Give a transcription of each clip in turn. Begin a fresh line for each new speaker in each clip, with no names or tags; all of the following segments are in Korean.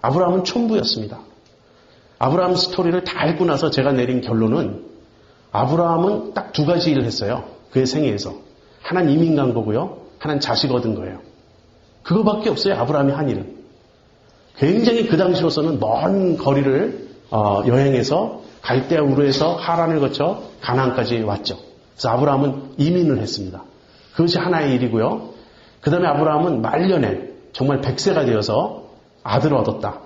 아브라함은 촌부였습니다. 아브라함 스토리를 다 읽고 나서 제가 내린 결론은 아브라함은 딱 두 가지 일을 했어요. 그의 생애에서. 하나는 이민 간 거고요. 하나는 자식 얻은 거예요. 그거밖에 없어요. 아브라함이 한 일은. 굉장히 그 당시로서는 먼 거리를 여행해서 갈대아 우르에서 하란을 거쳐 가나안까지 왔죠. 그래서 아브라함은 이민을 했습니다. 그것이 하나의 일이고요. 그 다음에 아브라함은 말년에 정말 100세가 되어서 아들을 얻었다.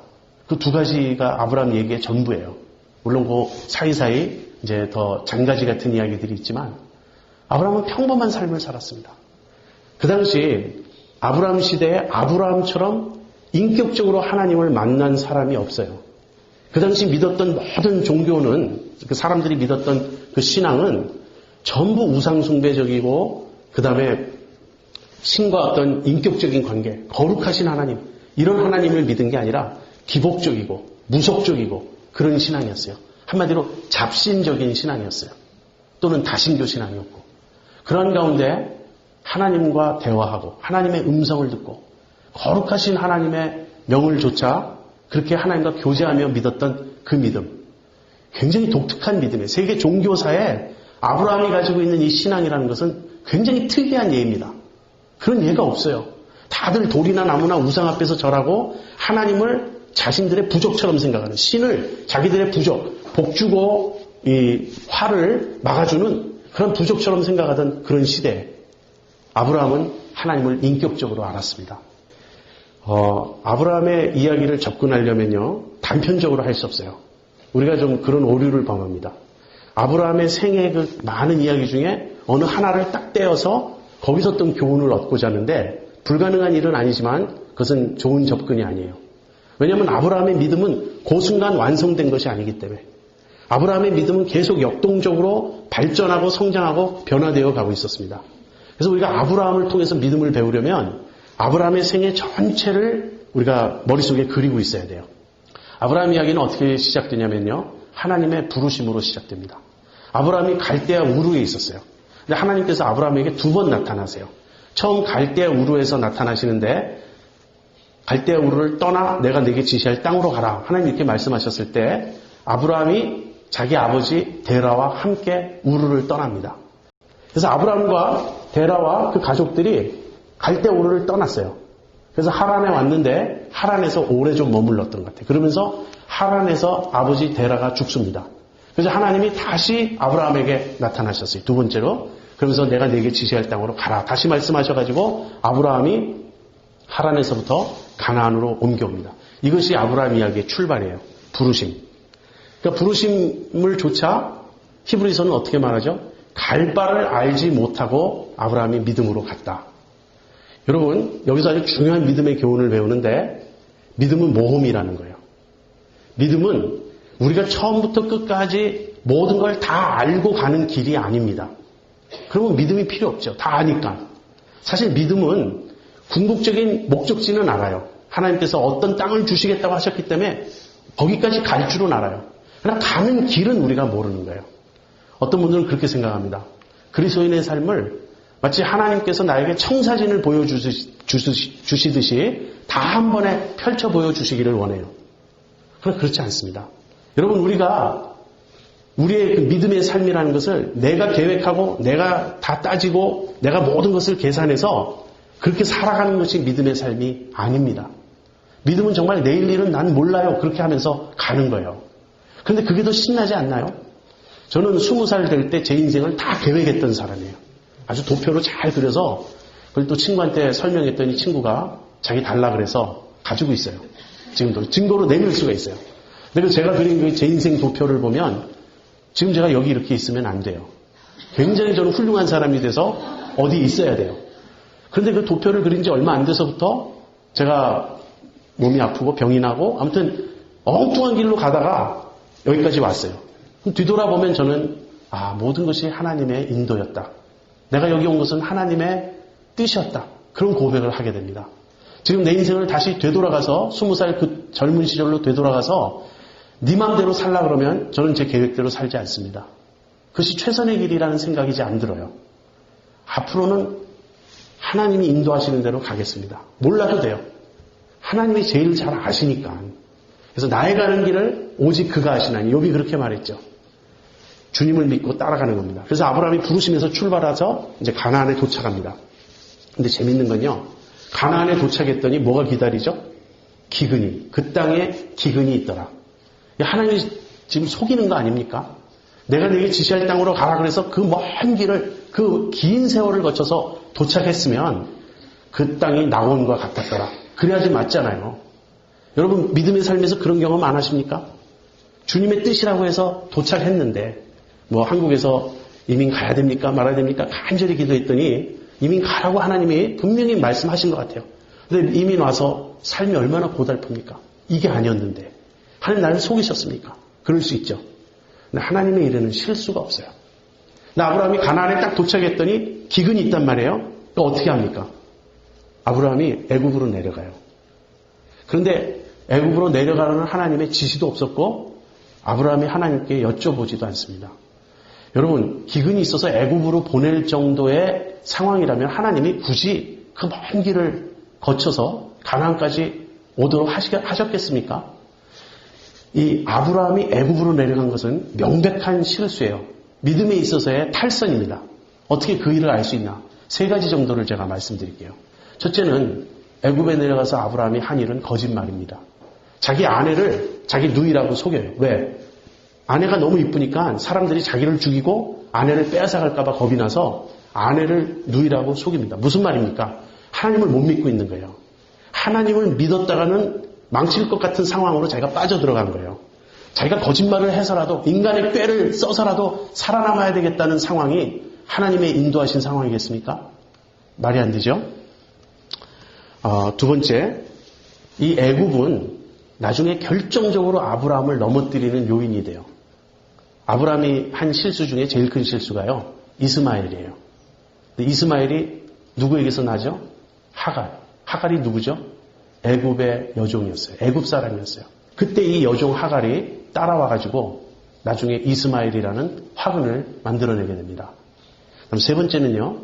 그 두 가지가 아브라함 얘기의 전부예요. 물론 그 사이사이 이제 더 장가지 같은 이야기들이 있지만 아브라함은 평범한 삶을 살았습니다. 그 당시 아브라함 시대에 아브라함처럼 인격적으로 하나님을 만난 사람이 없어요. 그 당시 믿었던 모든 종교는, 그 사람들이 믿었던 그 신앙은 전부 우상숭배적이고 그 다음에 신과 어떤 인격적인 관계, 거룩하신 하나님, 이런 하나님을 믿은 게 아니라 기복적이고 무속적이고 그런 신앙이었어요. 한마디로 잡신적인 신앙이었어요. 또는 다신교 신앙이었고, 그런 가운데 하나님과 대화하고 하나님의 음성을 듣고 거룩하신 하나님의 명을 조차 그렇게 하나님과 교제하며 믿었던 그 믿음, 굉장히 독특한 믿음이에요. 세계 종교사에 아브라함이 가지고 있는 이 신앙이라는 것은 굉장히 특이한 예입니다. 그런 예가 없어요. 다들 돌이나 나무나 우상 앞에서 절하고 하나님을 자신들의 부족처럼 생각하는, 신을 자기들의 부족, 복주고 이 화를 막아주는 그런 부족처럼 생각하던 그런 시대에 아브라함은 하나님을 인격적으로 알았습니다. 아브라함의 이야기를 접근하려면요, 단편적으로 할 수 없어요. 우리가 좀 그런 오류를 범합니다. 아브라함의 생애의 그 많은 이야기 중에 어느 하나를 딱 떼어서 거기서 어떤 교훈을 얻고자 하는데 불가능한 일은 아니지만 그것은 좋은 접근이 아니에요. 왜냐하면 아브라함의 믿음은 그 순간 완성된 것이 아니기 때문에 아브라함의 믿음은 계속 역동적으로 발전하고 성장하고 변화되어 가고 있었습니다. 그래서 우리가 아브라함을 통해서 믿음을 배우려면 아브라함의 생애 전체를 우리가 머릿속에 그리고 있어야 돼요. 아브라함 이야기는 어떻게 시작되냐면요, 하나님의 부르심으로 시작됩니다. 아브라함이 갈대아 우르에 있었어요. 근데 하나님께서 아브라함에게 두 번 나타나세요. 처음 갈대아 우르에서 나타나시는데 갈대아 우르를 떠나 내가 네게 지시할 땅으로 가라. 하나님 이렇게 말씀하셨을 때 아브라함이 자기 아버지 데라와 함께 우르를 떠납니다. 그래서 아브라함과 데라와 그 가족들이 갈대아 우르를 떠났어요. 그래서 하란에 왔는데 하란에서 오래 좀 머물렀던 것 같아요. 그러면서 하란에서 아버지 데라가 죽습니다. 그래서 하나님이 다시 아브라함에게 나타나셨어요. 두 번째로. 그러면서 내가 네게 지시할 땅으로 가라. 다시 말씀하셔가지고 아브라함이 하란에서부터 가나안으로 옮겨옵니다. 이것이 아브라함 이야기의 출발이에요. 부르심. 그러니까 부르심을 조차 히브리서는 어떻게 말하죠? 갈 바를 알지 못하고 아브라함이 믿음으로 갔다. 여러분, 여기서 아주 중요한 믿음의 교훈을 배우는데 믿음은 모험이라는 거예요. 믿음은 우리가 처음부터 끝까지 모든 걸 다 알고 가는 길이 아닙니다. 그러면 믿음이 필요 없죠. 다 아니까. 사실 믿음은 궁극적인 목적지는 알아요. 하나님께서 어떤 땅을 주시겠다고 하셨기 때문에 거기까지 갈 줄은 알아요. 그러나 가는 길은 우리가 모르는 거예요. 어떤 분들은 그렇게 생각합니다. 그리스도인의 삶을 마치 하나님께서 나에게 청사진을 보여주시듯이 다 한 번에 펼쳐 보여주시기를 원해요. 그러나 그렇지 않습니다. 여러분, 우리가 우리의 그 믿음의 삶이라는 것을 내가 계획하고 내가 다 따지고 내가 모든 것을 계산해서 그렇게 살아가는 것이 믿음의 삶이 아닙니다. 믿음은 정말 내일 일은 난 몰라요. 그렇게 하면서 가는 거예요. 그런데 그게 더 신나지 않나요? 저는 20살 될 때 제 인생을 다 계획했던 사람이에요. 아주 도표로 잘 그려서 그걸 또 친구한테 설명했더니 친구가 자기 달라 그래서 가지고 있어요. 지금도 증거로 내밀 수가 있어요. 근데 제가 그린 제 인생 도표를 보면 지금 제가 여기 이렇게 있으면 안 돼요. 굉장히 저는 훌륭한 사람이 돼서 어디 있어야 돼요. 그런데 그 도표를 그린 지 얼마 안 돼서부터 제가 몸이 아프고 병이 나고 아무튼 엉뚱한 길로 가다가 여기까지 왔어요. 뒤돌아보면 저는 모든 것이 하나님의 인도였다. 내가 여기 온 것은 하나님의 뜻이었다. 그런 고백을 하게 됩니다. 지금 내 인생을 다시 되돌아가서 20살 그 젊은 시절로 되돌아가서 네 맘대로 살라 그러면 저는 제 계획대로 살지 않습니다. 그것이 최선의 길이라는 생각이 이제 안 들어요. 앞으로는 하나님이 인도하시는 대로 가겠습니다. 몰라도 돼요. 하나님이 제일 잘 아시니까. 그래서 나의 가는 길을 오직 그가 아시나니 욥이 그렇게 말했죠. 주님을 믿고 따라가는 겁니다. 그래서 아브라함이 부르심에서 출발해서 이제 가나안에 도착합니다. 근데 재밌는 건요. 가나안에 도착했더니 뭐가 기다리죠? 기근이. 그 땅에 기근이 있더라. 하나님이 지금 속이는 거 아닙니까? 내가 너에게 지시할 땅으로 가라 그래서 그 먼 길을 그 긴 세월을 거쳐서 도착했으면 그 땅이 낙원과 같았더라. 그래야지 맞잖아요. 여러분 믿음의 삶에서 그런 경험 안 하십니까? 주님의 뜻이라고 해서 도착했는데 뭐 한국에서 이민 가야 됩니까? 말아야 됩니까? 간절히 기도했더니 이민 가라고 하나님이 분명히 말씀하신 것 같아요. 근데 이민 와서 삶이 얼마나 고달픕니까? 이게 아니었는데 하나님 나를 속이셨습니까? 그럴 수 있죠. 근데 하나님의 일에는 실수가 없어요. 근데 아브라함이 가나안에 딱 도착했더니 기근이 있단 말이에요. 또 어떻게 합니까? 아브라함이 애굽으로 내려가요. 그런데 애굽으로 내려가라는 하나님의 지시도 없었고 아브라함이 하나님께 여쭤보지도 않습니다. 여러분 기근이 있어서 애굽으로 보낼 정도의 상황이라면 하나님이 굳이 그 먼 길을 거쳐서 가나안까지 오도록 하셨겠습니까? 이 아브라함이 애굽으로 내려간 것은 명백한 실수예요. 믿음에 있어서의 탈선입니다. 어떻게 그 일을 알 수 있나? 세 가지 정도를 제가 말씀드릴게요. 첫째는 애굽에 내려가서 아브라함이 한 일은 거짓말입니다. 자기 아내를 자기 누이라고 속여요. 왜? 아내가 너무 이쁘니까 사람들이 자기를 죽이고 아내를 빼앗아갈까 봐 겁이 나서 아내를 누이라고 속입니다. 무슨 말입니까? 하나님을 못 믿고 있는 거예요. 하나님을 믿었다가는 망칠 것 같은 상황으로 자기가 빠져들어간 거예요. 자기가 거짓말을 해서라도 인간의 꾀를 써서라도 살아남아야 되겠다는 상황이 하나님의 인도하신 상황이겠습니까? 말이 안 되죠? 두 번째, 이 애굽은 나중에 결정적으로 아브라함을 넘어뜨리는 요인이 돼요. 아브라함이 한 실수 중에 제일 큰 실수가요. 이스마엘이에요. 이스마엘이 누구에게서 나죠? 하갈. 하갈이 누구죠? 애굽의 여종이었어요. 애굽 사람이었어요. 그때 이 여종 하갈이 따라와가지고 나중에 이스마엘이라는 화근을 만들어내게 됩니다. 그럼 세 번째는요.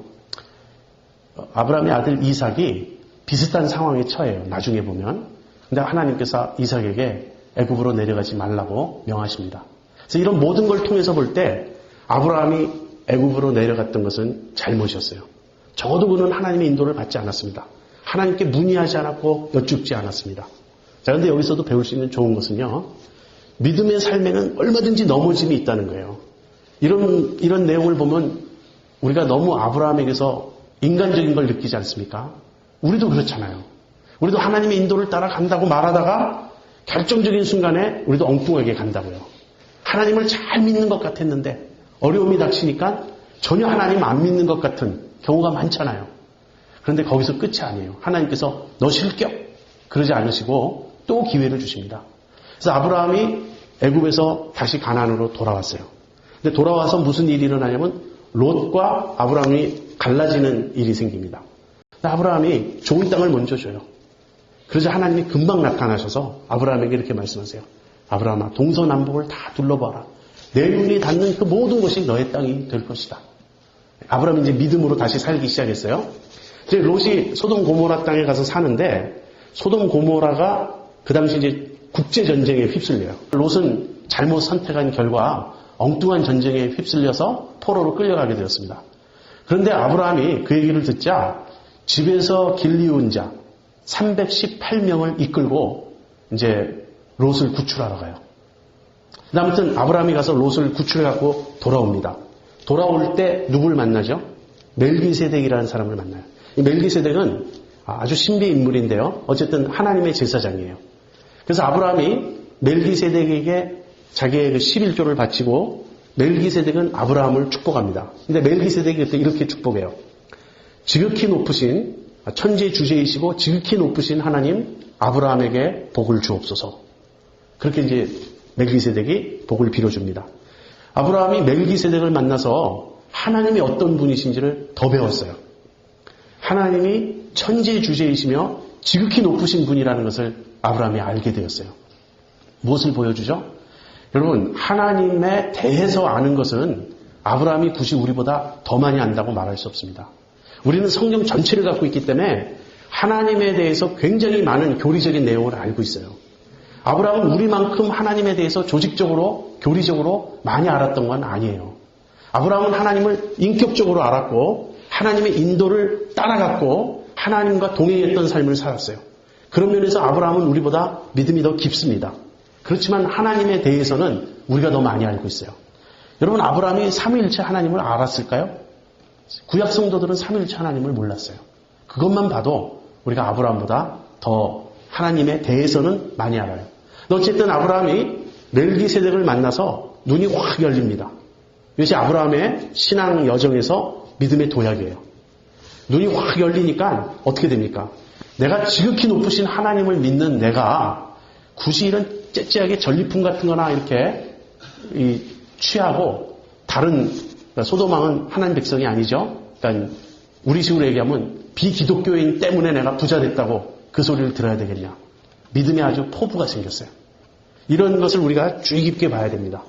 아브라함의 아들 이삭이 비슷한 상황에 처해요. 나중에 보면. 근데 하나님께서 이삭에게 애굽으로 내려가지 말라고 명하십니다. 그래서 이런 모든 걸 통해서 볼 때 아브라함이 애굽으로 내려갔던 것은 잘못이었어요. 적어도 그는 하나님의 인도를 받지 않았습니다. 하나님께 문의하지 않았고 여쭙지 않았습니다. 자, 근데 여기서도 배울 수 있는 좋은 것은요. 믿음의 삶에는 얼마든지 넘어짐이 있다는 거예요. 이런 내용을 보면 우리가 너무 아브라함에게서 인간적인 걸 느끼지 않습니까? 우리도 그렇잖아요. 우리도 하나님의 인도를 따라간다고 말하다가 결정적인 순간에 우리도 엉뚱하게 간다고요. 하나님을 잘 믿는 것 같았는데 어려움이 닥치니까 전혀 하나님 안 믿는 것 같은 경우가 많잖아요. 그런데 거기서 끝이 아니에요. 하나님께서 너 실격! 그러지 않으시고 또 기회를 주십니다. 그래서 아브라함이 애굽에서 다시 가나안으로 돌아왔어요. 근데 돌아와서 무슨 일이 일어나냐면 롯과 아브라함이 갈라지는 일이 생깁니다. 근데 아브라함이 좋은 땅을 먼저 줘요. 그러자 하나님이 금방 나타나셔서 아브라함에게 이렇게 말씀하세요. 아브라함아, 동서남북을 다 둘러봐라. 내 눈이 닿는 그 모든 것이 너의 땅이 될 것이다. 아브라함이 이제 믿음으로 다시 살기 시작했어요. 이제 롯이 소돔 고모라 땅에 가서 사는데 소돔 고모라가 그 당시 이제 국제 전쟁에 휩쓸려요. 롯은 잘못 선택한 결과 엉뚱한 전쟁에 휩쓸려서 포로로 끌려가게 되었습니다. 그런데 아브라함이 그 얘기를 듣자 집에서 길리운 자 318명을 이끌고 이제 롯을 구출하러 가요. 아무튼 아브라함이 가서 롯을 구출해갖고 돌아옵니다. 돌아올 때 누굴 만나죠? 멜기세덱이라는 사람을 만나요. 이 멜기세덱은 아주 신비 인물인데요. 어쨌든 하나님의 제사장이에요. 그래서 아브라함이 멜기세덱에게 자기의 그 11조를 바치고 멜기세덱은 아브라함을 축복합니다. 근데 멜기세덱이 그때 이렇게 축복해요. 지극히 높으신 천지 주제이시고 지극히 높으신 하나님 아브라함에게 복을 주옵소서. 그렇게 이제 멜기세덱이 복을 빌어줍니다. 아브라함이 멜기세덱을 만나서 하나님이 어떤 분이신지를 더 배웠어요. 하나님이 천지 주제이시며 지극히 높으신 분이라는 것을 아브라함이 알게 되었어요. 무엇을 보여주죠? 여러분, 하나님에 대해서 아는 것은 아브라함이 굳이 우리보다 더 많이 안다고 말할 수 없습니다. 우리는 성경 전체를 갖고 있기 때문에 하나님에 대해서 굉장히 많은 교리적인 내용을 알고 있어요. 아브라함은 우리만큼 하나님에 대해서 조직적으로, 교리적으로 많이 알았던 건 아니에요. 아브라함은 하나님을 인격적으로 알았고 하나님의 인도를 따라갔고 하나님과 동행했던 삶을 살았어요. 그런 면에서 아브라함은 우리보다 믿음이 더 깊습니다. 그렇지만 하나님에 대해서는 우리가 더 많이 알고 있어요. 여러분, 아브라함이 삼위일체 하나님을 알았을까요? 구약 성도들은 삼위일체 하나님을 몰랐어요. 그것만 봐도 우리가 아브라함보다 더 하나님에 대해서는 많이 알아요. 어쨌든 아브라함이 멜기세덱을 만나서 눈이 확 열립니다. 이것이 아브라함의 신앙 여정에서 믿음의 도약이에요. 눈이 확 열리니까 어떻게 됩니까? 내가 지극히 높으신 하나님을 믿는 내가 굳이 이런 째째하게 전리품 같은 거나 이렇게 취하고 다른, 그러니까 소돔왕은 하나님 백성이 아니죠. 그러니까 우리 식으로 얘기하면 비기독교인 때문에 내가 부자 됐다고 그 소리를 들어야 되겠냐. 믿음에 아주 포부가 생겼어요. 이런 것을 우리가 주의 깊게 봐야 됩니다.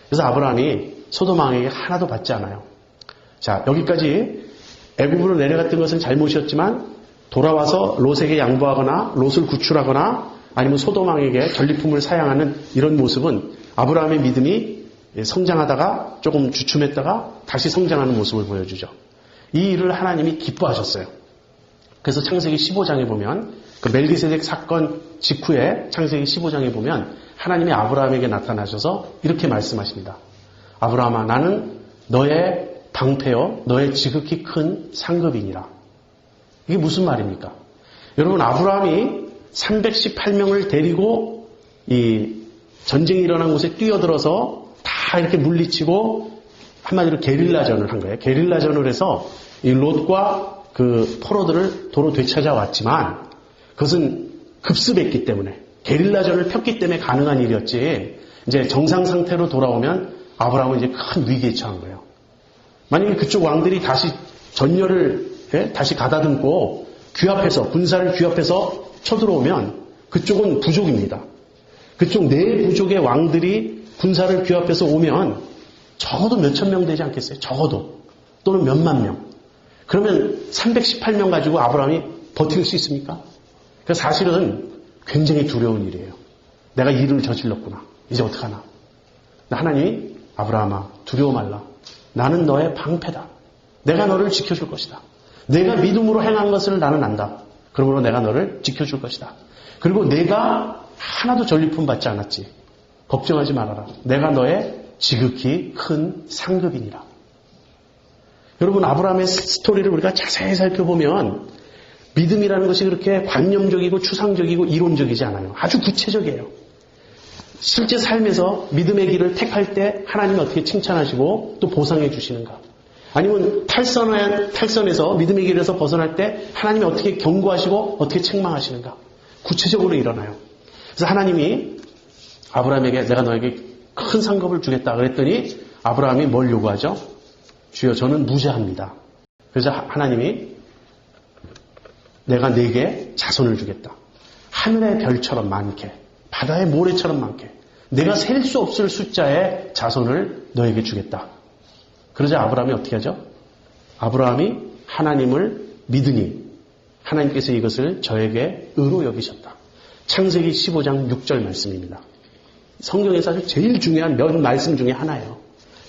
그래서 아브라함이 소돔왕에게 하나도 받지 않아요. 자, 여기까지 애굽으로 내려갔던 것은 잘못이었지만 돌아와서 롯에게 양보하거나 롯을 구출하거나 아니면 소돔왕에게 전리품을 사양하는 이런 모습은 아브라함의 믿음이 성장하다가 조금 주춤했다가 다시 성장하는 모습을 보여주죠. 이 일을 하나님이 기뻐하셨어요. 그래서 창세기 15장에 보면 그 멜기세덱 사건 직후에 창세기 15장에 보면 하나님이 아브라함에게 나타나셔서 이렇게 말씀하십니다. 아브라함아, 나는 너의 방패요 너의 지극히 큰 상급이니라. 이게 무슨 말입니까? 여러분, 아브라함이 318명을 데리고 이 전쟁이 일어난 곳에 뛰어들어서 다 이렇게 물리치고 한마디로 게릴라전을 한 거예요. 게릴라전을 해서 이 롯과 그 포로들을 도로 되찾아왔지만 그것은 급습했기 때문에 게릴라전을 폈기 때문에 가능한 일이었지. 이제 정상 상태로 돌아오면 아브라함은 이제 큰 위기에 처한 거예요. 만약에 그쪽 왕들이 다시 전열을 다시 가다듬고 규합해서 군사를 규합해서 쳐들어오면 그쪽은 부족입니다. 그쪽 네 부족의 왕들이 군사를 규합해서 오면 적어도 몇천 명 되지 않겠어요? 적어도. 또는 몇만 명. 그러면 318명 가지고 아브라함이 버틸 수 있습니까? 그래서 사실은 굉장히 두려운 일이에요. 내가 일을 저질렀구나. 이제 어떡하나. 하나님이 아브라함아, 두려워 말라. 나는 너의 방패다. 내가 너를 지켜줄 것이다. 내가 믿음으로 행한 것을 나는 안다. 그러므로 내가 너를 지켜줄 것이다. 그리고 내가 하나도 전리품 받지 않았지. 걱정하지 말아라. 내가 너의 지극히 큰 상급이니라. 여러분, 아브라함의 스토리를 우리가 자세히 살펴보면 믿음이라는 것이 그렇게 관념적이고 추상적이고 이론적이지 않아요. 아주 구체적이에요. 실제 삶에서 믿음의 길을 택할 때 하나님이 어떻게 칭찬하시고 또 보상해 주시는가. 아니면 탈선에서 믿음의 길에서 벗어날 때 하나님이 어떻게 경고하시고 어떻게 책망하시는가. 구체적으로 일어나요. 그래서 하나님이 아브라함에게 내가 너에게 큰 상급을 주겠다 그랬더니 아브라함이 뭘 요구하죠? 주여, 저는 무죄합니다. 그래서 하나님이 내가 네게 자손을 주겠다. 하늘의 별처럼 많게, 바다의 모래처럼 많게, 내가 셀 수 없을 숫자의 자손을 너에게 주겠다. 그러자 아브라함이 어떻게 하죠? 아브라함이 하나님을 믿으니 하나님께서 이것을 저에게 의로 여기셨다. 창세기 15장 6절 말씀입니다. 성경에서 아주 제일 중요한 몇 말씀 중에 하나예요.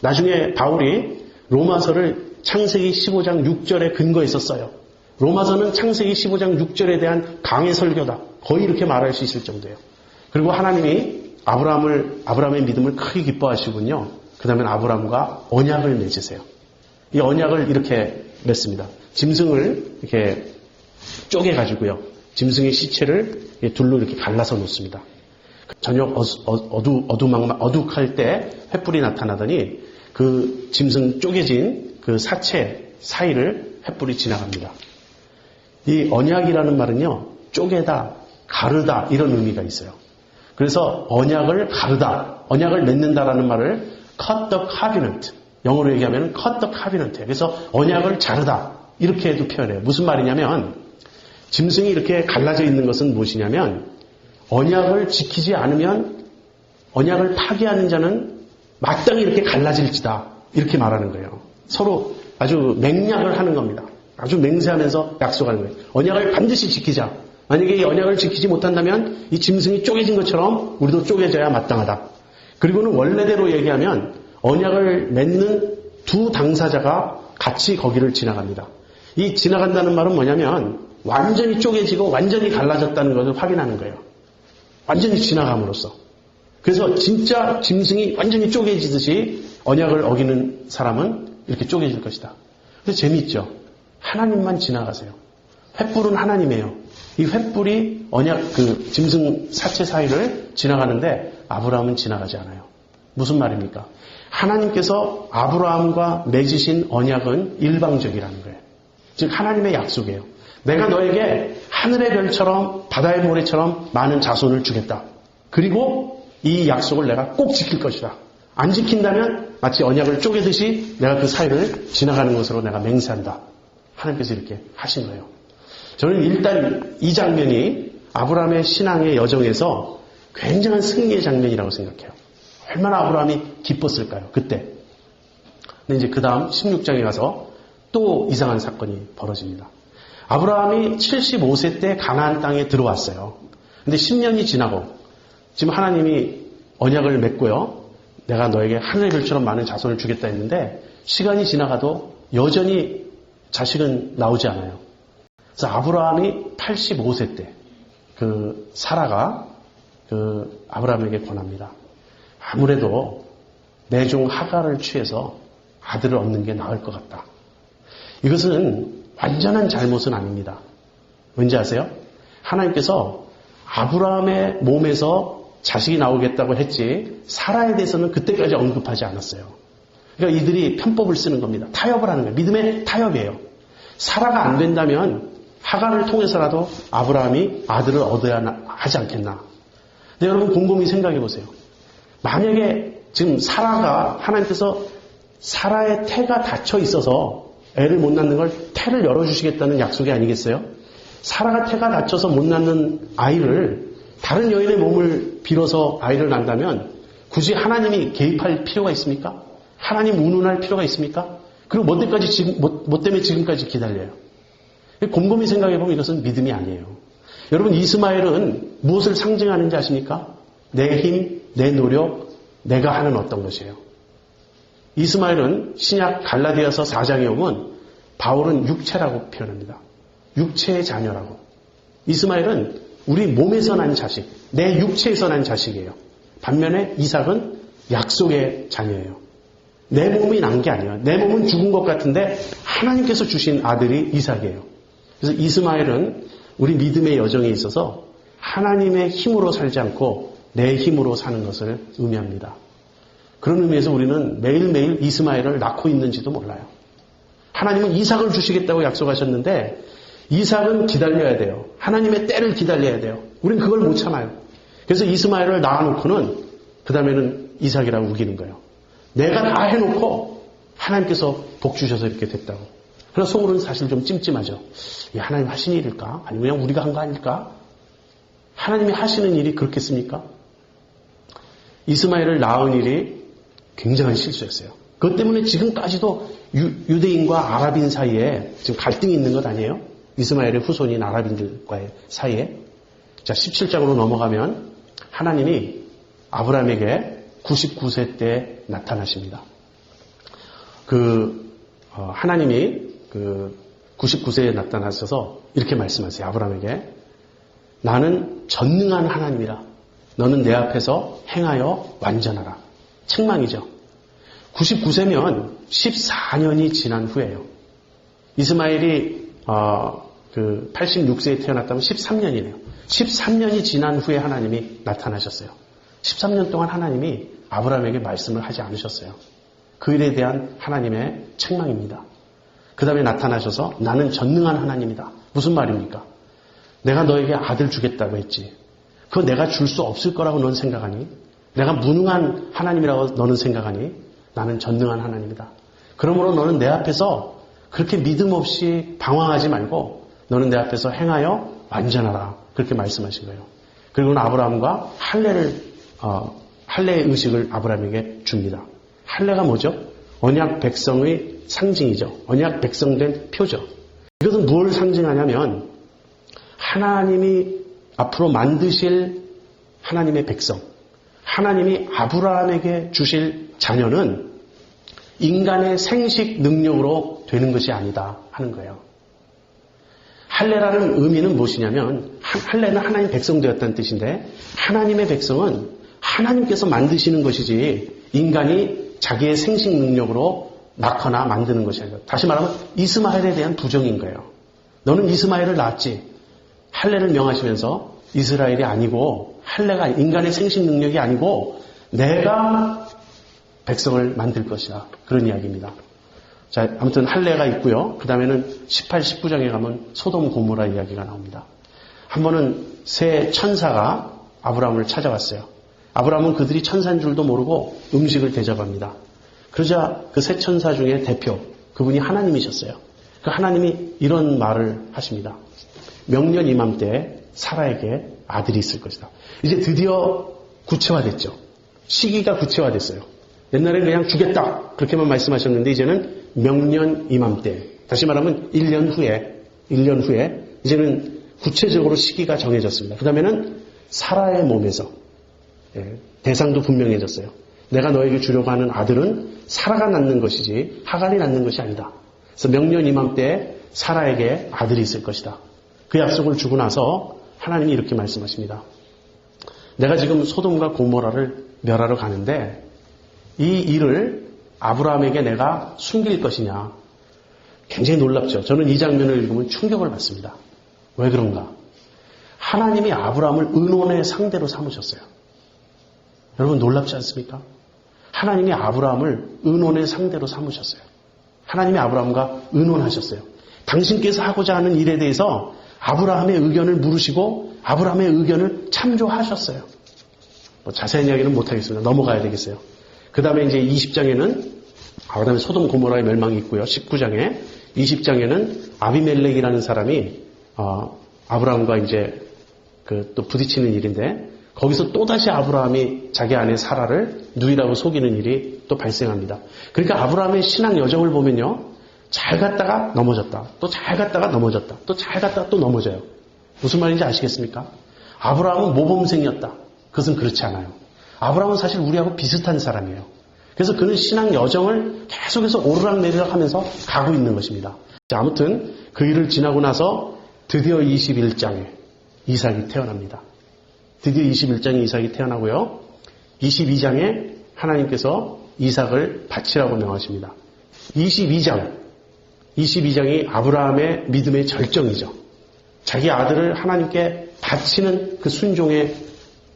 나중에 바울이 로마서를 창세기 15장 6절에 근거해서 써요. 로마서는 창세기 15장 6절에 대한 강해 설교다. 거의 이렇게 말할 수 있을 정도예요. 그리고 하나님이 아브라함의 믿음을 크게 기뻐하시군요. 그 다음에 아브라함과 언약을 맺으세요. 이 언약을 이렇게 맺습니다. 짐승을 이렇게 쪼개가지고요. 짐승의 시체를 둘로 이렇게 갈라서 놓습니다. 저녁 어둑할 때 횃불이 나타나더니 그 짐승 쪼개진 그 사체 사이를 횃불이 지나갑니다. 이 언약이라는 말은요, 쪼개다, 가르다 이런 의미가 있어요. 그래서 언약을 가르다, 언약을 맺는다라는 말을 cut the covenant, 영어로 얘기하면 cut the covenant. 그래서 언약을 자르다 이렇게도 표현해요. 무슨 말이냐면 짐승이 이렇게 갈라져 있는 것은 무엇이냐면 언약을 지키지 않으면 언약을 파기하는 자는 마땅히 이렇게 갈라질지다 이렇게 말하는 거예요. 서로 아주 맹약을 하는 겁니다. 아주 맹세하면서 약속하는 거예요. 언약을 반드시 지키자. 만약에 이 언약을 지키지 못한다면 이 짐승이 쪼개진 것처럼 우리도 쪼개져야 마땅하다. 그리고는 원래대로 얘기하면 언약을 맺는 두 당사자가 같이 거기를 지나갑니다. 이 지나간다는 말은 뭐냐면 완전히 쪼개지고 완전히 갈라졌다는 것을 확인하는 거예요. 완전히 지나감으로써. 그래서 진짜 짐승이 완전히 쪼개지듯이 언약을 어기는 사람은 이렇게 쪼개질 것이다. 근데 재미있죠? 하나님만 지나가세요. 횃불은 하나님이에요. 이 횃불이 언약 짐승 사체 사이를 지나가는데 아브라함은 지나가지 않아요. 무슨 말입니까? 하나님께서 아브라함과 맺으신 언약은 일방적이라는 거예요. 즉 하나님의 약속이에요. 내가 너에게 하늘의 별처럼 바다의 모래처럼 많은 자손을 주겠다. 그리고 이 약속을 내가 꼭 지킬 것이다. 안 지킨다면 마치 언약을 쪼개듯이 내가 그 사이를 지나가는 것으로 내가 맹세한다. 하나님께서 이렇게 하신 거예요. 저는 일단 이 장면이 아브라함의 신앙의 여정에서 굉장한 승리의 장면이라고 생각해요. 얼마나 아브라함이 기뻤을까요? 그때. 근데 이제 그 다음 16장에 가서 또 이상한 사건이 벌어집니다. 아브라함이 75세 때 가나안 땅에 들어왔어요. 근데 10년이 지나고 지금 하나님이 언약을 맺고요. 내가 너에게 하늘의 별처럼 많은 자손을 주겠다 했는데 시간이 지나가도 여전히 자식은 나오지 않아요. 그래서 아브라함이 85세 때 사라가 아브라함에게 권합니다. 아무래도 내 종 하갈을 취해서 아들을 얻는 게 나을 것 같다. 이것은 완전한 잘못은 아닙니다. 왠지 아세요? 하나님께서 아브라함의 몸에서 자식이 나오겠다고 했지 사라에 대해서는 그때까지 언급하지 않았어요. 그러니까 이들이 편법을 쓰는 겁니다. 타협을 하는 거예요. 믿음의 타협이에요. 사라가 안 된다면 하갈을 통해서라도 아브라함이 아들을 얻어야 하지 않겠나. 근데 여러분 곰곰이 생각해 보세요. 만약에 지금 사라가 하나님께서 사라의 태가 닫혀 있어서 애를 못 낳는 걸 태를 열어주시겠다는 약속이 아니겠어요? 사라가 태가 닫혀서 못 낳는 아이를 다른 여인의 몸을 빌어서 아이를 낳는다면 굳이 하나님이 개입할 필요가 있습니까? 하나님 운운할 필요가 있습니까? 그리고 뭐 때문에 지금까지 기다려요? 곰곰이 생각해보면 이것은 믿음이 아니에요. 여러분 이스마엘은 무엇을 상징하는지 아십니까? 내 힘, 내 노력, 내가 하는 어떤 것이에요. 이스마엘은 신약 갈라디아서 4장에 오면 바울은 육체라고 표현합니다. 육체의 자녀라고. 이스마엘은 우리 몸에서 난 자식, 내 육체에서 난 자식이에요. 반면에 이삭은 약속의 자녀예요. 내 몸이 난 게 아니에요. 내 몸은 죽은 것 같은데 하나님께서 주신 아들이 이삭이에요. 그래서 이스마엘은 우리 믿음의 여정에 있어서 하나님의 힘으로 살지 않고 내 힘으로 사는 것을 의미합니다. 그런 의미에서 우리는 매일매일 이스마엘을 낳고 있는지도 몰라요. 하나님은 이삭을 주시겠다고 약속하셨는데 이삭은 기다려야 돼요. 하나님의 때를 기다려야 돼요. 우리는 그걸 못 참아요. 그래서 이스마엘을 낳아놓고는 그 다음에는 이삭이라고 우기는 거예요. 내가 다 해놓고 하나님께서 복 주셔서 이렇게 됐다고. 그래서 속으로는 사실 좀 찜찜하죠. 하나님 하신 일일까? 아니면 그냥 우리가 한 거 아닐까? 하나님이 하시는 일이 그렇겠습니까? 이스마엘을 낳은 일이 굉장한 실수였어요. 그것 때문에 지금까지도 유대인과 아랍인 사이에 지금 갈등이 있는 것 아니에요? 이스마엘의 후손인 아랍인들과의 사이에. 자, 17장으로 넘어가면 하나님이 아브라함에게 99세 때 나타나십니다. 하나님이 99세에 나타나셔서 이렇게 말씀하세요. 아브라함에게. 나는 전능한 하나님이라. 너는 내 앞에서 행하여 완전하라. 책망이죠. 99세면 14년이 지난 후예요. 이스마엘이 86세에 태어났다면 13년이네요. 13년이 지난 후에 하나님이 나타나셨어요. 13년 동안 하나님이 아브라함에게 말씀을 하지 않으셨어요. 그 일에 대한 하나님의 책망입니다. 그 다음에 나타나셔서 나는 전능한 하나님이다. 무슨 말입니까? 내가 너에게 아들 주겠다고 했지. 그거 내가 줄 수 없을 거라고 넌 생각하니? 내가 무능한 하나님이라고 너는 생각하니? 나는 전능한 하나님이다. 그러므로 너는 내 앞에서 그렇게 믿음 없이 방황하지 말고 너는 내 앞에서 행하여 완전하라. 그렇게 말씀하신 거예요. 그리고는 아브라함과 할례의 의식을 아브라함에게 줍니다. 할례가 뭐죠? 언약 백성의 상징이죠. 언약 백성된 표죠. 이것은 무엇을 상징하냐면 하나님이 앞으로 만드실 하나님의 백성, 하나님이 아브라함에게 주실 자녀는 인간의 생식 능력으로 되는 것이 아니다 하는 거예요. 할례라는 의미는 무엇이냐면 할례는 하나님 백성 되었다는 뜻인데 하나님의 백성은 하나님께서 만드시는 것이지 인간이 자기의 생식 능력으로 낳거나 만드는 것이 아니라 다시 말하면 이스마엘에 대한 부정인 거예요. 너는 이스마엘을 낳았지. 할례를 명하시면서 이스라엘이 아니고 할례가 인간의 생식 능력이 아니고 내가 백성을 만들 것이다. 그런 이야기입니다. 자, 아무튼 할례가 있고요. 그 다음에는 18, 19장에 가면 소돔 고모라 이야기가 나옵니다. 한 번은 새 천사가 아브라함을 찾아왔어요. 아브라함은 그들이 천사인 줄도 모르고 음식을 대접합니다. 그러자 그 새 천사 중에 대표, 그분이 하나님이셨어요. 그 하나님이 이런 말을 하십니다. 명년 이맘때 사라에게 아들이 있을 것이다. 이제 드디어 구체화됐죠. 시기가 구체화됐어요. 옛날에 그냥 주겠다 그렇게만 말씀하셨는데 이제는 명년 이맘때, 다시 말하면 1년 후에 이제는 구체적으로 시기가 정해졌습니다. 그 다음에는 사라의 몸에서 대상도 분명해졌어요. 내가 너에게 주려고 하는 아들은 사라가 낳는 것이지 하갈이 낳는 것이 아니다. 그래서 명년 이맘때 사라에게 아들이 있을 것이다. 그 약속을 주고 나서 하나님이 이렇게 말씀하십니다. 내가 지금 소돔과 고모라를 멸하러 가는데 이 일을 아브라함에게 내가 숨길 것이냐. 굉장히 놀랍죠. 저는 이 장면을 읽으면 충격을 받습니다. 왜 그런가? 하나님이 아브라함을 의논의 상대로 삼으셨어요. 여러분 놀랍지 않습니까? 하나님이 아브라함을 의논의 상대로 삼으셨어요. 하나님이 아브라함과 의논하셨어요. 당신께서 하고자 하는 일에 대해서 아브라함의 의견을 물으시고 아브라함의 의견을 참조하셨어요. 자세한 이야기는 못하겠습니다. 넘어가야 되겠어요. 그 다음에 이제 20장에는 그다음에 소돔 고모라의 멸망이 있고요. 19장에 20장에는 아비멜렉이라는 사람이 아브라함과 이제 또 부딪히는 일인데 거기서 또다시 아브라함이 자기 아내 사라를 누이라고 속이는 일이 또 발생합니다. 그러니까 아브라함의 신앙 여정을 보면요. 잘 갔다가 넘어졌다. 또 잘 갔다가 넘어졌다. 또 잘 갔다가 또 넘어져요. 무슨 말인지 아시겠습니까? 아브라함은 모범생이었다. 그것은 그렇지 않아요. 아브라함은 사실 우리하고 비슷한 사람이에요. 그래서 그는 신앙 여정을 계속해서 오르락내리락 하면서 가고 있는 것입니다. 자, 아무튼 그 일을 지나고 나서 드디어 21장에 이삭이 태어납니다. 드디어 21장에 이삭이 태어나고요. 22장에 하나님께서 이삭을 바치라고 명하십니다. 22장이 아브라함의 믿음의 절정이죠. 자기 아들을 하나님께 바치는 그 순종의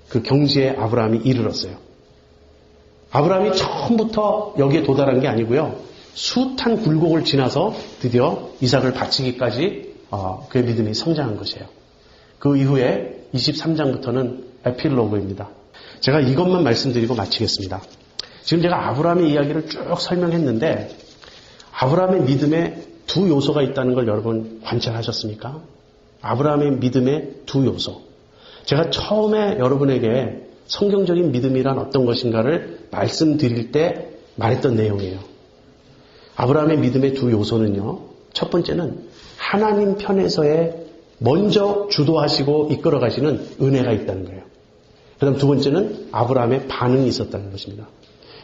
그 경지에 아브라함이 이르렀어요. 아브라함이 처음부터 여기에 도달한 게 아니고요. 숱한 굴곡을 지나서 드디어 이삭을 바치기까지 그의 믿음이 성장한 것이에요. 그 이후에 23장부터는 에필로그입니다. 제가 이것만 말씀드리고 마치겠습니다. 지금 제가 아브라함의 이야기를 쭉 설명했는데 아브라함의 믿음에 두 요소가 있다는 걸 여러분 관찰하셨습니까? 아브라함의 믿음의 두 요소. 제가 처음에 여러분에게 성경적인 믿음이란 어떤 것인가를 말씀드릴 때 말했던 내용이에요. 아브라함의 믿음의 두 요소는요. 첫 번째는 하나님 편에서의 먼저 주도하시고 이끌어 가시는 은혜가 있다는 거예요. 그 다음 두 번째는 아브라함의 반응이 있었다는 것입니다.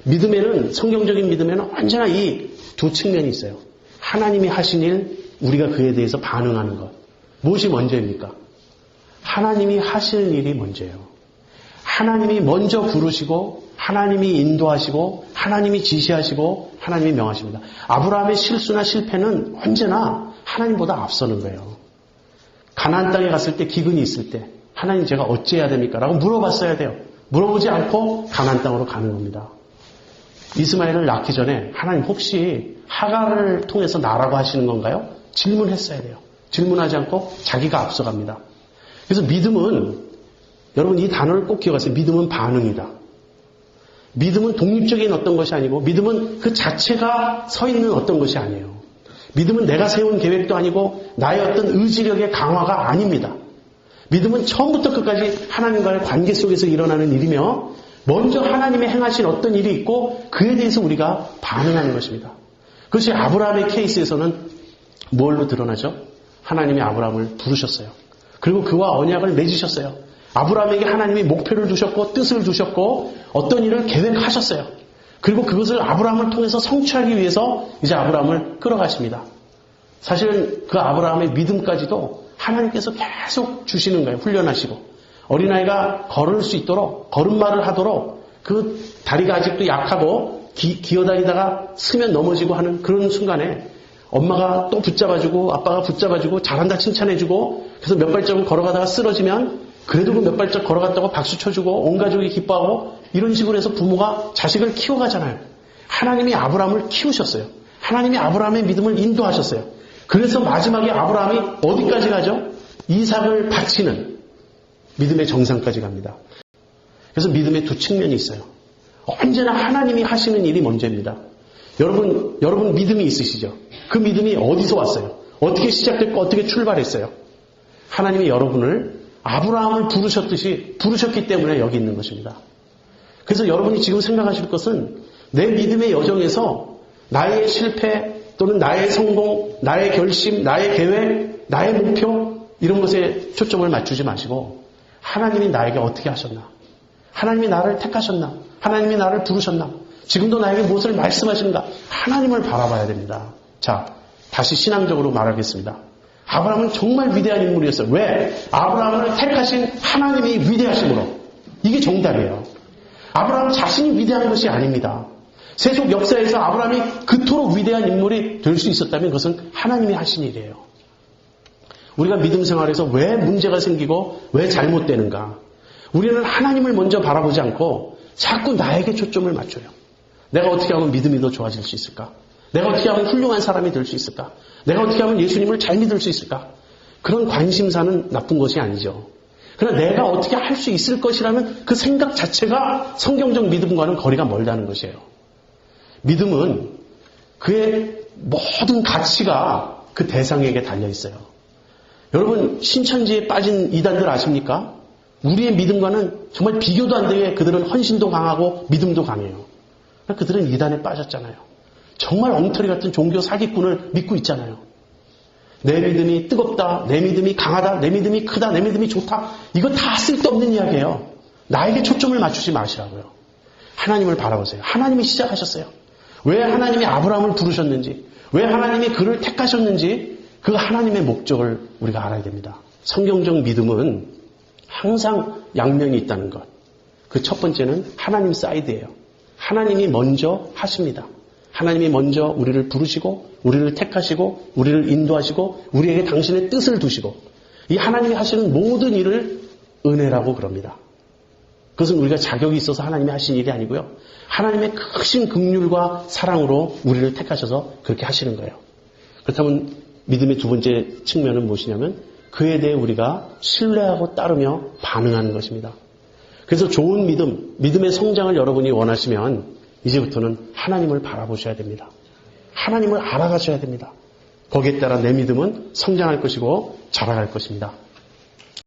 믿음에는, 성경적인 믿음에는 언제나 이 두 측면이 있어요. 하나님이 하신 일, 우리가 그에 대해서 반응하는 것. 무엇이 먼저입니까? 하나님이 하시는 일이 먼저예요. 하나님이 먼저 부르시고 하나님이 인도하시고 하나님이 지시하시고 하나님이 명하십니다. 아브라함의 실수나 실패는 언제나 하나님보다 앞서는 거예요. 가나안 땅에 갔을 때 기근이 있을 때 하나님 제가 어찌해야 됩니까? 라고 물어봤어야 돼요. 물어보지 않고 가나안 땅으로 가는 겁니다. 이스마엘을 낳기 전에 하나님 혹시 하갈을 통해서 나라고 하시는 건가요? 질문했어야 돼요. 질문하지 않고 자기가 앞서갑니다. 그래서 믿음은, 여러분 이 단어를 꼭 기억하세요. 믿음은 반응이다. 믿음은 독립적인 어떤 것이 아니고 믿음은 그 자체가 서 있는 어떤 것이 아니에요. 믿음은 내가 세운 계획도 아니고 나의 어떤 의지력의 강화가 아닙니다. 믿음은 처음부터 끝까지 하나님과의 관계 속에서 일어나는 일이며 먼저 하나님의 행하신 어떤 일이 있고 그에 대해서 우리가 반응하는 것입니다. 그것이 아브라함의 케이스에서는 뭘로 드러나죠? 하나님이 아브라함을 부르셨어요. 그리고 그와 언약을 맺으셨어요. 아브라함에게 하나님이 목표를 두셨고 뜻을 두셨고 어떤 일을 계획하셨어요. 그리고 그것을 아브라함을 통해서 성취하기 위해서 이제 아브라함을 끌어가십니다. 사실은 그 아브라함의 믿음까지도 하나님께서 계속 주시는 거예요. 훈련하시고. 어린아이가 걸을 수 있도록, 걸음마를 하도록 그 다리가 아직도 약하고 기어다니다가 쓰면 넘어지고 하는 그런 순간에 엄마가 또 붙잡아주고 아빠가 붙잡아주고 잘한다 칭찬해주고 그래서 몇 발짝을 걸어가다가 쓰러지면 그래도 그 몇 발짝 걸어갔다고 박수 쳐주고 온 가족이 기뻐하고 이런 식으로 해서 부모가 자식을 키워가잖아요. 하나님이 아브라함을 키우셨어요. 하나님이 아브라함의 믿음을 인도하셨어요. 그래서 마지막에 아브라함이 어디까지 가죠? 이삭을 바치는 믿음의 정상까지 갑니다. 그래서 믿음의 두 측면이 있어요. 언제나 하나님이 하시는 일이 먼저입니다. 여러분 믿음이 있으시죠? 그 믿음이 어디서 왔어요? 어떻게 시작됐고 어떻게 출발했어요? 하나님이 여러분을 아브라함을 부르셨기 때문에 여기 있는 것입니다. 그래서 여러분이 지금 생각하실 것은 내 믿음의 여정에서 나의 실패 또는 나의 성공, 나의 결심, 나의 계획, 나의 목표 이런 것에 초점을 맞추지 마시고 하나님이 나에게 어떻게 하셨나? 하나님이 나를 택하셨나? 하나님이 나를 부르셨나? 지금도 나에게 무엇을 말씀하시는가? 하나님을 바라봐야 됩니다. 자, 다시 신앙적으로 말하겠습니다. 아브라함은 정말 위대한 인물이었어요. 왜? 아브라함을 택하신 하나님이 위대하심으로. 이게 정답이에요. 아브라함 자신이 위대한 것이 아닙니다. 세속 역사에서 아브라함이 그토록 위대한 인물이 될 수 있었다면 그것은 하나님이 하신 일이에요. 우리가 믿음 생활에서 왜 문제가 생기고 왜 잘못되는가? 우리는 하나님을 먼저 바라보지 않고 자꾸 나에게 초점을 맞춰요. 내가 어떻게 하면 믿음이 더 좋아질 수 있을까? 내가 어떻게 하면 훌륭한 사람이 될 수 있을까? 내가 어떻게 하면 예수님을 잘 믿을 수 있을까? 그런 관심사는 나쁜 것이 아니죠. 그러나 내가 어떻게 할 수 있을 것이라는 그 생각 자체가 성경적 믿음과는 거리가 멀다는 것이에요. 믿음은 그의 모든 가치가 그 대상에게 달려있어요. 여러분 신천지에 빠진 이단들 아십니까? 우리의 믿음과는 정말 비교도 안 되게 그들은 헌신도 강하고 믿음도 강해요. 그들은 이단에 빠졌잖아요. 정말 엉터리 같은 종교 사기꾼을 믿고 있잖아요. 내 믿음이 뜨겁다, 내 믿음이 강하다, 내 믿음이 크다, 내 믿음이 좋다. 이거 다 쓸데없는 이야기예요. 나에게 초점을 맞추지 마시라고요. 하나님을 바라보세요. 하나님이 시작하셨어요. 왜 하나님이 아브라함을 부르셨는지, 왜 하나님이 그를 택하셨는지 그 하나님의 목적을 우리가 알아야 됩니다. 성경적 믿음은 항상 양면이 있다는 것. 그 첫 번째는 하나님 사이드예요. 하나님이 먼저 하십니다. 하나님이 먼저 우리를 부르시고 우리를 택하시고 우리를 인도하시고 우리에게 당신의 뜻을 두시고 이 하나님이 하시는 모든 일을 은혜라고 그럽니다. 그것은 우리가 자격이 있어서 하나님이 하신 일이 아니고요. 하나님의 크신 긍휼과 사랑으로 우리를 택하셔서 그렇게 하시는 거예요. 그렇다면 믿음의 두 번째 측면은 무엇이냐면 그에 대해 우리가 신뢰하고 따르며 반응하는 것입니다. 그래서 좋은 믿음의 성장을 여러분이 원하시면 이제부터는 하나님을 바라보셔야 됩니다. 하나님을 알아가셔야 됩니다. 거기에 따라 내 믿음은 성장할 것이고 자라갈 것입니다.